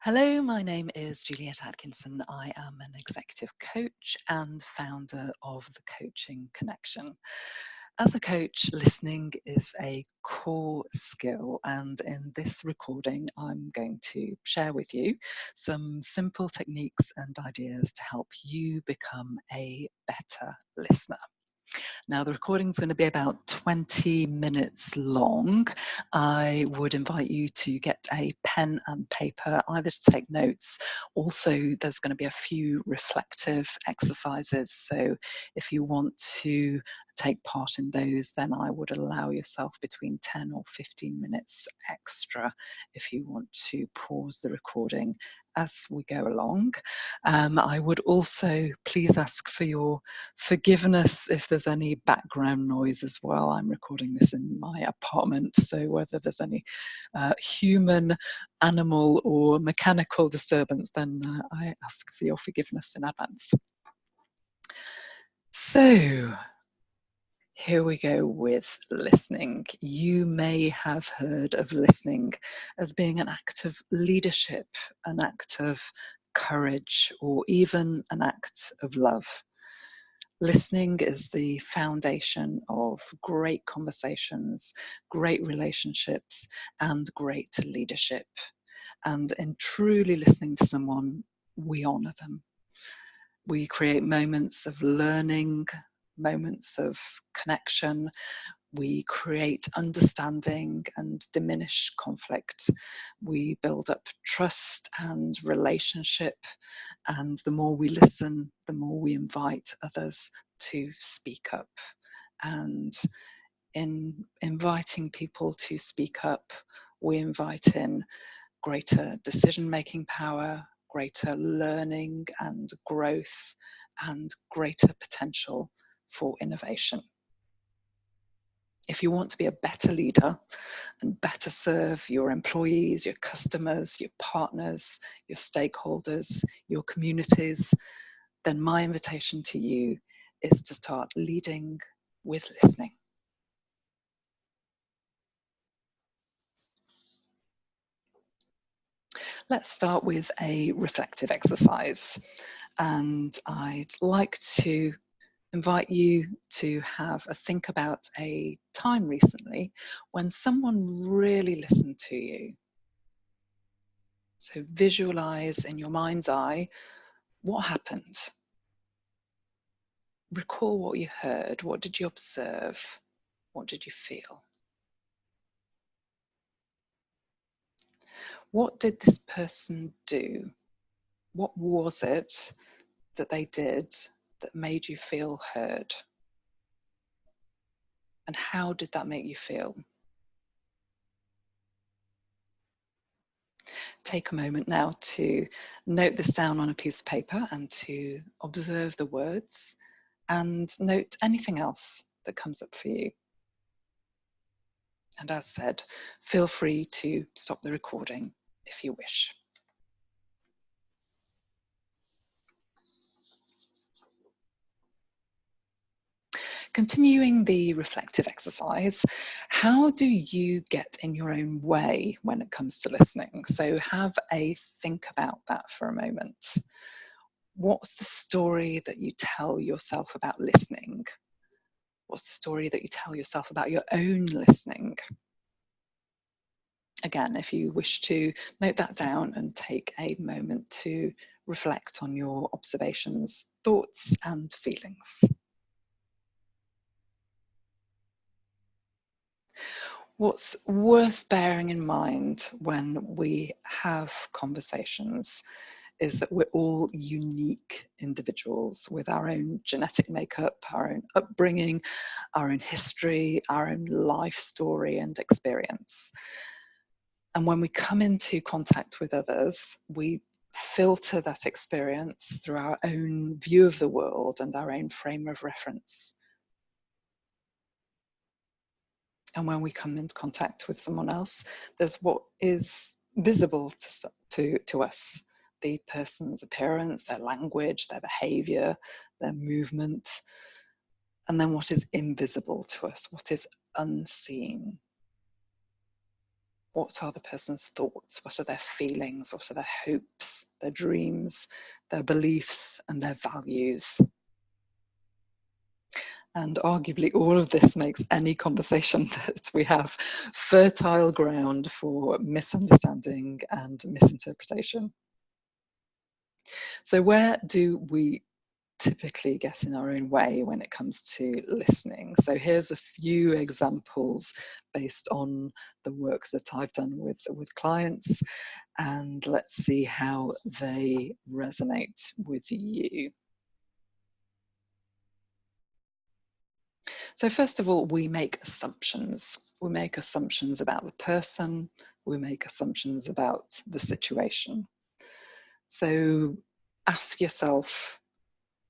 Hello, my name is Juliet Atkinson. I am an executive coach and founder of the Coaching Connection. As a coach, listening is a core skill, and in this recording, I'm going to share with you some simple techniques and ideas to help you become a better listener. Now, the recording is going to be about 20 minutes long. I would invite you to get a pen and paper, either to take notes. Also, there's going to be a few reflective exercises. So if you want to take part in those, then I would allow yourself between 10 or 15 minutes extra if you want to pause the recording as we go along. I would also please ask for your forgiveness if there's any background noise as well. I'm recording this in my apartment, so whether there's any human, animal or mechanical disturbance, then I ask for your forgiveness in advance. So here we go with listening. You may have heard of listening as being an act of leadership, an act of courage, or even an act of love. Listening is the foundation of great conversations, great relationships, and great leadership. And in truly listening to someone, we honour them. We create moments of learning, moments of connection. We create understanding and diminish conflict. We build up trust and relationship. And the more we listen, the more we invite others to speak up. And in inviting people to speak up, we invite in greater decision-making power, greater learning and growth, and greater potential for innovation. If you want to be a better leader and better serve your employees, your customers, your partners, your stakeholders, your communities, then my invitation to you is to start leading with listening. Let's start with a reflective exercise. And I'd like to invite you to have a think about a time recently when someone really listened to you. So visualize in your mind's eye what happened. Recall what you heard. What did you observe? What did you feel? What did this person do? What was it that they did that made you feel heard? And how did that make you feel? Take a moment now to note this down on a piece of paper and to observe the words and note anything else that comes up for you. And as said, feel free to stop the recording if you wish. Continuing the reflective exercise, how do you get in your own way when it comes to listening? So have a think about that for a moment. What's the story that you tell yourself about listening? What's the story that you tell yourself about your own listening? Again, if you wish to note that down and take a moment to reflect on your observations, thoughts, and feelings. What's worth bearing in mind when we have conversations is that we're all unique individuals with our own genetic makeup, our own upbringing, our own history, our own life story and experience. And when we come into contact with others, we filter that experience through our own view of the world and our own frame of reference. And when we come into contact with someone else, there's what is visible to us, the person's appearance, their language, their behavior, their movement, and then what is invisible to us, what is unseen. What are the person's thoughts? What are their feelings? What are their hopes, their dreams, their beliefs, and their values? And arguably, all of this makes any conversation that we have fertile ground for misunderstanding and misinterpretation. So, where do we typically get in our own way when it comes to listening? So here's a few examples based on the work that I've done with clients, and let's see how they resonate with you. So first of all, we make assumptions. We make assumptions about the person, we make assumptions about the situation. So ask yourself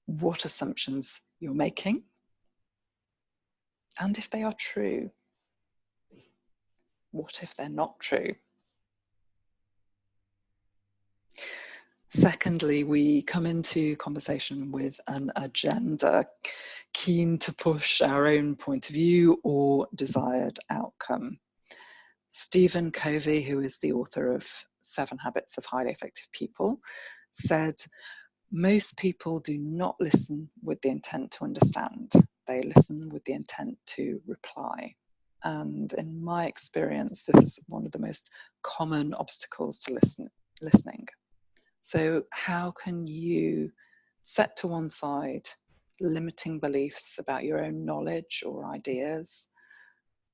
what assumptions you're making, and if they are true. What if they're not true? Secondly, we come into conversation with an agenda, keen to push our own point of view or desired outcome. Stephen Covey, who is the author of 7 Habits of Highly Effective People, said, most people do not listen with the intent to understand. They listen with the intent to reply. And in my experience, this is one of the most common obstacles to listening. So how can you set to one side limiting beliefs about your own knowledge or ideas?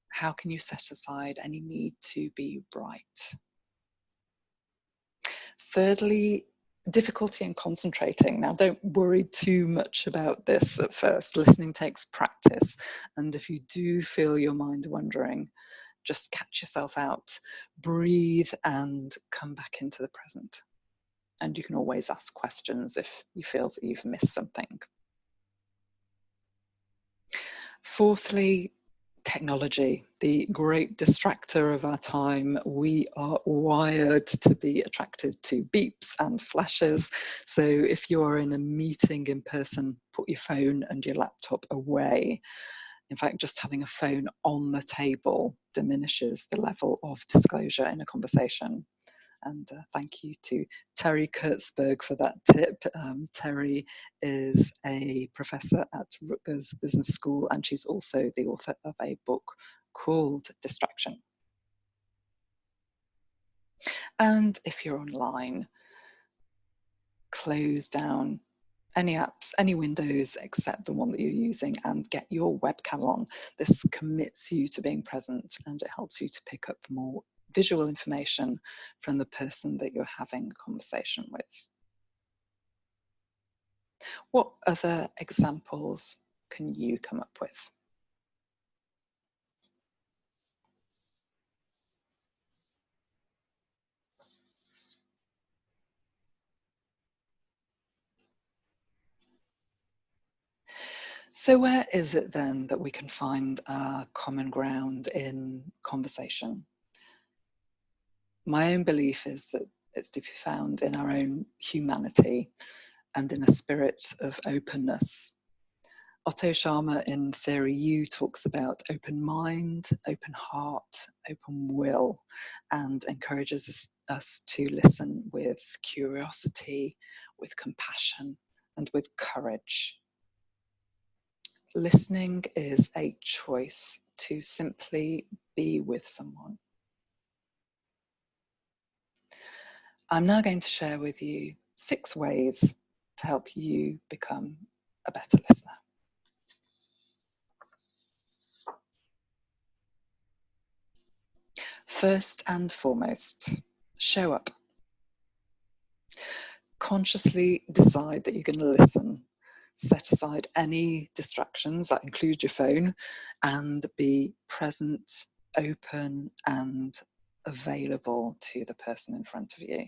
How can you set aside any need to be right? Thirdly, difficulty in concentrating. Now, don't worry too much about this at first. Listening takes practice. And if you do feel your mind wandering, just catch yourself out, breathe, and come back into the present. And you can always ask questions if you feel that you've missed something. Fourthly, technology, the great distractor of our time. We are wired to be attracted to beeps and flashes. So if you are in a meeting in person, put your phone and your laptop away. In fact, just having a phone on the table diminishes the level of disclosure in a conversation. And thank you to Terry Kurtzberg for that tip. Terry is a professor at Rutgers Business School, and she's also the author of a book called Distraction. And if you're online, close down any apps, any windows except the one that you're using, and get your webcam on. This commits you to being present, and it helps you to pick up more visual information from the person that you're having a conversation with. What other examples can you come up with? So where is it then that we can find common ground in conversation? My own belief is that it's to be found in our own humanity and in a spirit of openness. Otto Scharmer in Theory U talks about open mind, open heart, open will, and encourages us to listen with curiosity, with compassion, and with courage. Listening is a choice to simply be with someone. I'm now going to share with you 6 ways to help you become a better listener. First and foremost, show up. Consciously decide that you're going to listen. Set aside any distractions that include your phone and be present, open, and available to the person in front of you.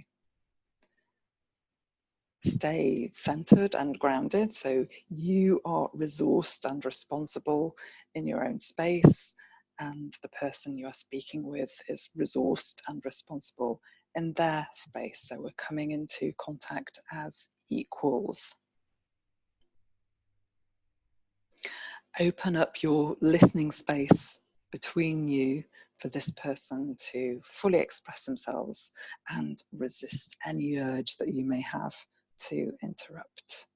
Stay centered and grounded, so you are resourced and responsible in your own space, and the person you are speaking with is resourced and responsible in their space. So we're coming into contact as equals. Open up your listening space between you for this person to fully express themselves and resist any urge that you may have to interrupt.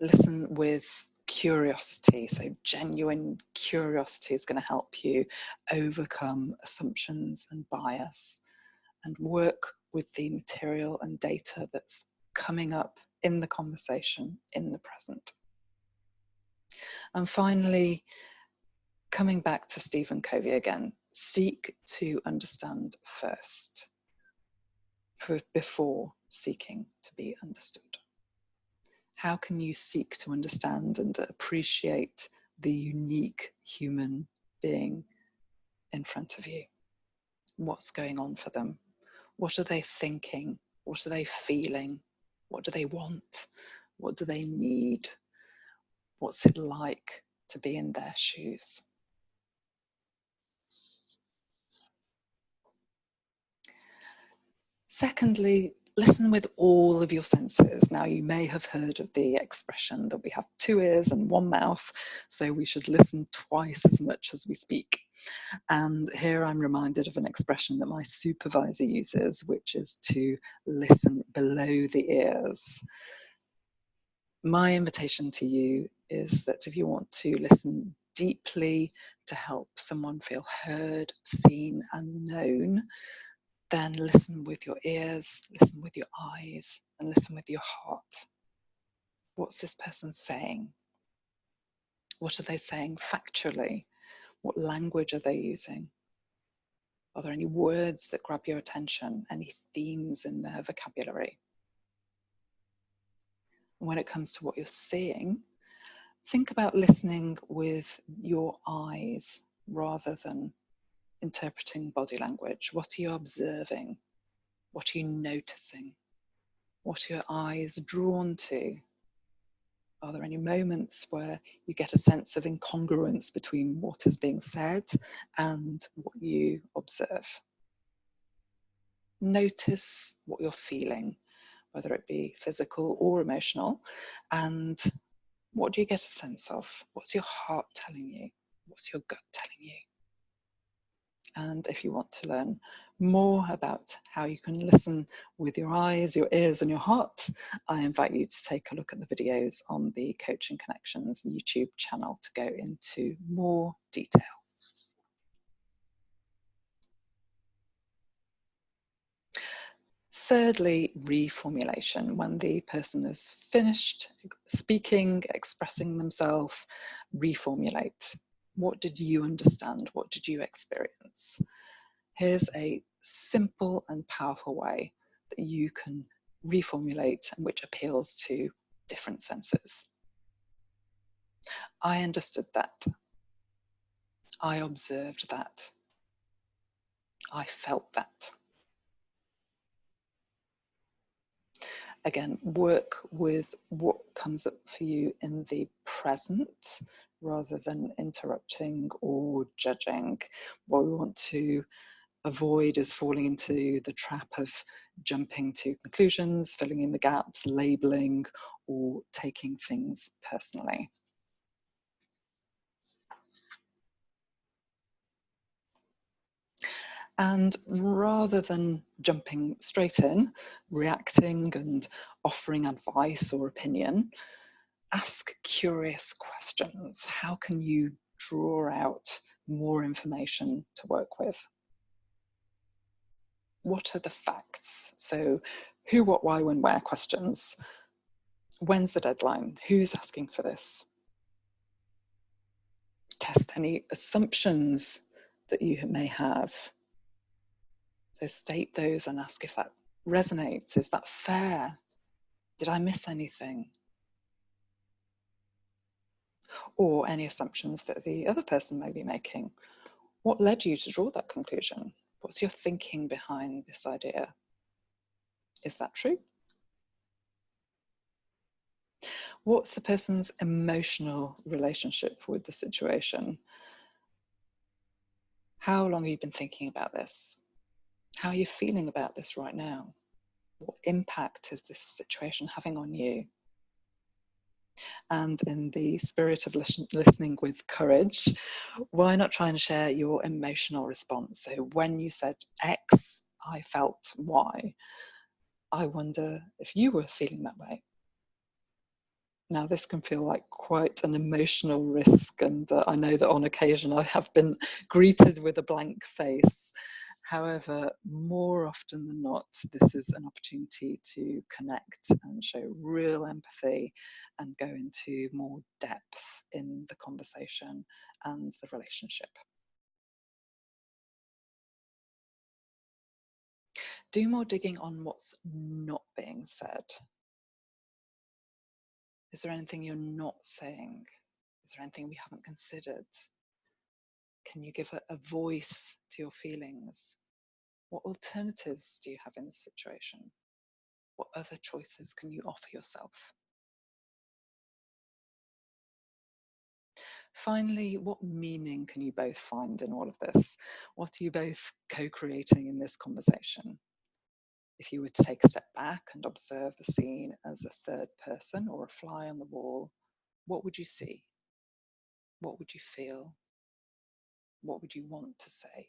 Listen with curiosity. So genuine curiosity is going to help you overcome assumptions and bias and work with the material and data that's coming up in the conversation in the present. And finally, coming back to Stephen Covey again, seek to understand first before seeking to be understood. How can you seek to understand and appreciate the unique human being in front of you? What's going on for them? What are they thinking? What are they feeling? What do they want? What do they need? What's it like to be in their shoes? Secondly, listen with all of your senses. Now, you may have heard of the expression that we have 2 ears and 1 mouth, so we should listen twice as much as we speak. And here I'm reminded of an expression that my supervisor uses, which is to listen below the ears. My invitation to you is that if you want to listen deeply to help someone feel heard, seen, and known, then listen with your ears, listen with your eyes, and listen with your heart. What's this person saying? What are they saying factually? What language are they using? Are there any words that grab your attention? Any themes in their vocabulary? And when it comes to what you're seeing, think about listening with your eyes rather than interpreting body language. What are you observing? What are you noticing? What are your eyes drawn to? Are there any moments where you get a sense of incongruence between what is being said and what you observe? Notice what you're feeling, whether it be physical or emotional, and what do you get a sense of? What's your heart telling you? What's your gut telling you? And if you want to learn more about how you can listen with your eyes, your ears, and your heart, I invite you to take a look at the videos on the Coaching Connections YouTube channel to go into more detail. Thirdly, reformulation. When the person is finished speaking, expressing themselves, reformulate. What did you understand? What did you experience? Here's a simple and powerful way that you can reformulate and which appeals to different senses. I understood that. I observed that. I felt that. Again, work with what comes up for you in the present rather than interrupting or judging. What we want to avoid is falling into the trap of jumping to conclusions, filling in the gaps, labeling, or taking things personally. And rather than jumping straight in, reacting and offering advice or opinion, ask curious questions. How can you draw out more information to work with? What are the facts? So who, what, why, when, where questions. When's the deadline? Who's asking for this? Test any assumptions that you may have. So state those and ask if that resonates. Is that fair? Did I miss anything? Or any assumptions that the other person may be making. What led you to draw that conclusion? What's your thinking behind this idea? Is that true? What's the person's emotional relationship with the situation? How long have you been thinking about this? How are you feeling about this right now? What impact is this situation having on you? And in the spirit of listening with courage, why not try and share your emotional response? So when you said X, I felt Y. I wonder if you were feeling that way. Now, this can feel like quite an emotional risk, and I know that on occasion I have been greeted with a blank face. However, more often than not, this is an opportunity to connect and show real empathy and go into more depth in the conversation and the relationship. Do more digging on what's not being said. Is there anything you're not saying? Is there anything we haven't considered? Can you give a voice to your feelings? What alternatives do you have in this situation? What other choices can you offer yourself? Finally, what meaning can you both find in all of this? What are you both co-creating in this conversation? If you were to take a step back and observe the scene as a third person or a fly on the wall, what would you see? What would you feel? What would you want to say?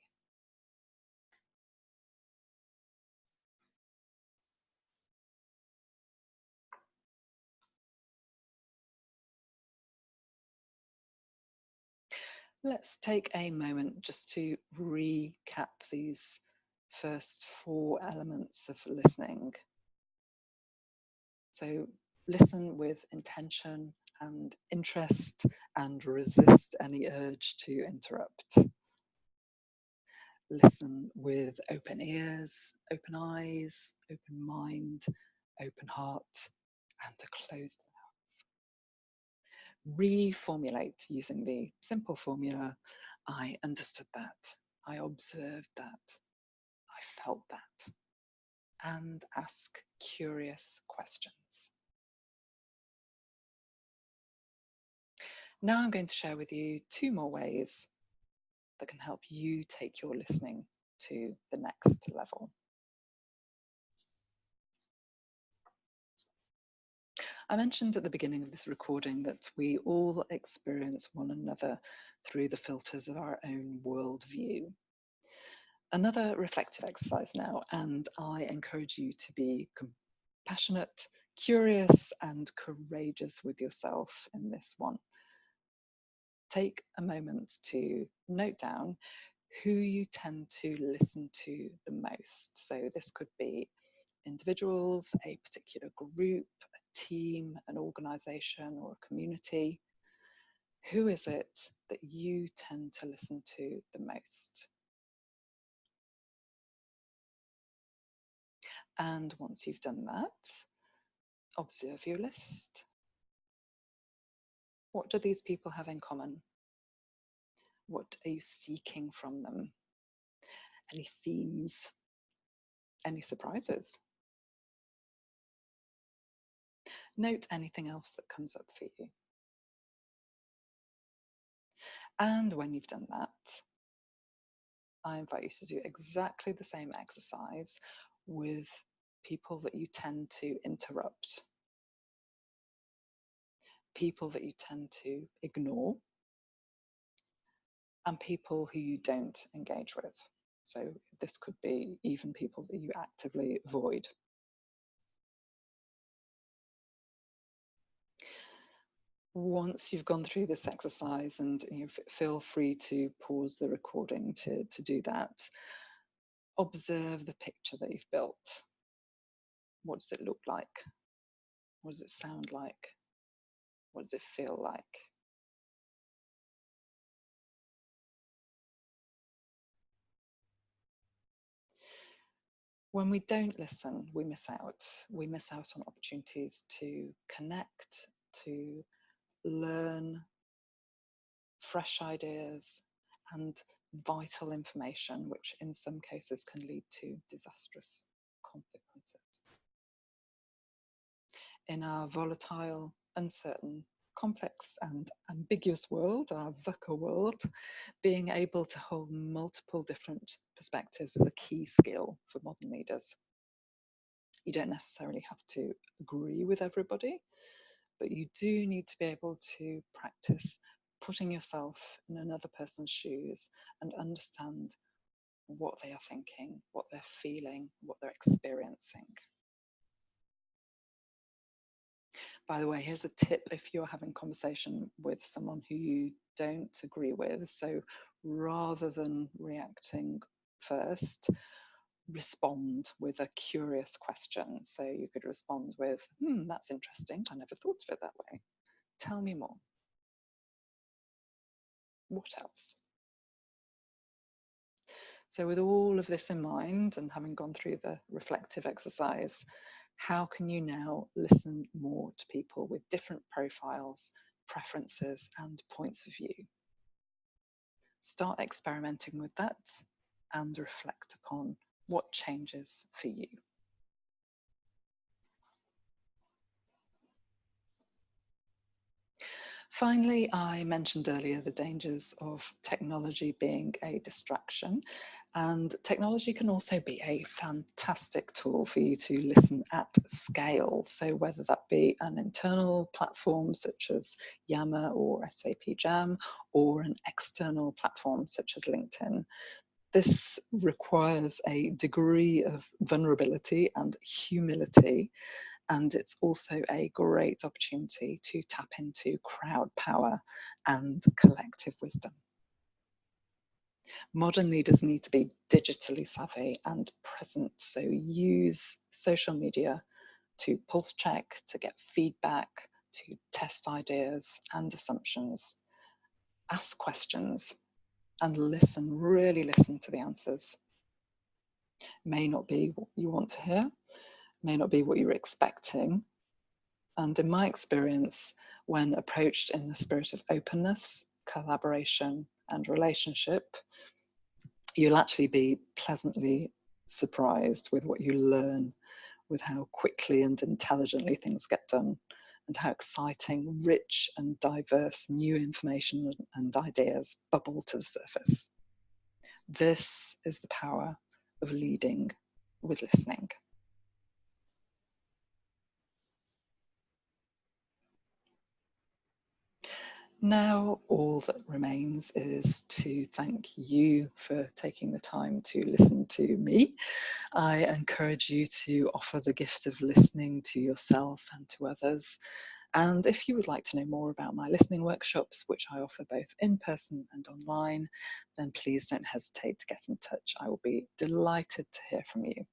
Let's take a moment just to recap these first 4 elements of listening. So listen with intention and interest and resist any urge to interrupt. Listen with open ears, open eyes, open mind, open heart, and a closed mouth. Reformulate using the simple formula: I understood that, I observed that, I felt that, and ask curious questions. Now I'm going to share with you 2 more ways that can help you take your listening to the next level. I mentioned at the beginning of this recording that we all experience one another through the filters of our own worldview. Another reflective exercise now, and I encourage you to be compassionate, curious, and courageous with yourself in this one. Take a moment to note down who you tend to listen to the most. So this could be individuals, a particular group, a team, an organization, or a community. Who is it that you tend to listen to the most? And once you've done that, observe your list. What do these people have in common? What are you seeking from them? Any themes? Any surprises? Note anything else that comes up for you. And when you've done that, I invite you to do exactly the same exercise with people that you tend to interrupt, people that you tend to ignore, and people who you don't engage with. So this could be even people that you actively avoid. Once you've gone through this exercise, and feel free to pause the recording to do that, observe the picture that you've built. What does it look like? What does it sound like? What does it feel like? When we don't listen, we miss out. We miss out on opportunities to connect, to learn fresh ideas and vital information, which in some cases can lead to disastrous consequences. In our volatile, uncertain, complex and ambiguous world, our VUCA world, being able to hold multiple different perspectives is a key skill for modern leaders. You don't necessarily have to agree with everybody, but you do need to be able to practice putting yourself in another person's shoes and understand what they are thinking, what they're feeling, what they're experiencing. By the way, here's a tip if you're having conversation with someone who you don't agree with. So rather than reacting first, respond with a curious question. So you could respond with, that's interesting. I never thought of it that way. Tell me more. What else? So with all of this in mind and having gone through the reflective exercise, how can you now listen more to people with different profiles, preferences, and points of view? Start experimenting with that and reflect upon what changes for you. Finally, I mentioned earlier the dangers of technology being a distraction, and technology can also be a fantastic tool for you to listen at scale. So whether that be an internal platform such as Yammer or SAP Jam, or an external platform such as LinkedIn, this requires a degree of vulnerability and humility, and it's also a great opportunity to tap into crowd power and collective wisdom. Modern leaders need to be digitally savvy and present, so use social media to pulse check, to get feedback, to test ideas and assumptions, ask questions, and listen, really listen to the answers. May not be what you want to hear, may not be what you're expecting. And in my experience, when approached in the spirit of openness, collaboration, and relationship, you'll actually be pleasantly surprised with what you learn, with how quickly and intelligently things get done, and how exciting, rich, and diverse new information and ideas bubble to the surface. This is the power of leading with listening. Now, all that remains is to thank you for taking the time to listen to me. I encourage you to offer the gift of listening to yourself and to others. And if you would like to know more about my listening workshops, which I offer both in person and online, then please don't hesitate to get in touch. I will be delighted to hear from you.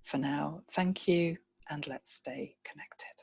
For now, thank you, and let's stay connected.